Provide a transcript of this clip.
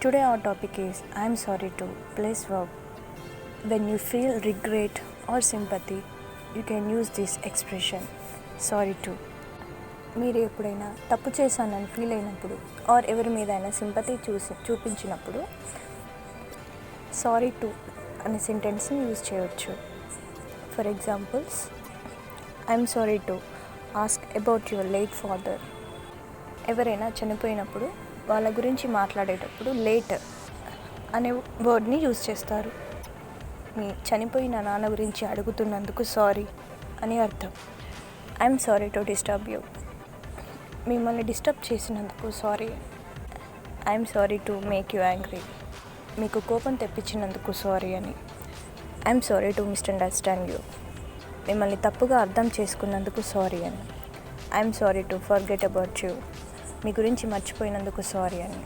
Today our topic is I'm sorry to place verb. When you feel regret or sympathy, you can use this expression sorry to. మీరు ఎప్పుడైనా తప్పు చేశానని feel అయినప్పుడు are ఎవరి మీదైనా sympathy చూపించినప్పుడు sorry to అనే సెంటెన్స్ని యూజ్ చేయవచ్చు. For examples, I'm sorry to ask about your late father. ఎవరైనా చనిపోయినప్పుడు వాళ్ళ గురించి మాట్లాడేటప్పుడు లేట్ అనే వర్డ్ని యూజ్ చేస్తారు. మీ చనిపోయిన నాన్న గురించి అడుగుతున్నందుకు సారీ అని అర్థం. I'm sorry to disturb you. మిమ్మల్ని డిస్టర్బ్ చేసినందుకు sorry. I'm sorry to make you angry. మీకు కోపం తెప్పించినందుకు సారీ అని. I'm sorry to misunderstand you. మిమ్మల్ని తప్పుగా అర్థం చేసుకున్నందుకు సారీ అని. I'm sorry to forget about you. మీ గురించి మర్చిపోయినందుకు సారీ అని.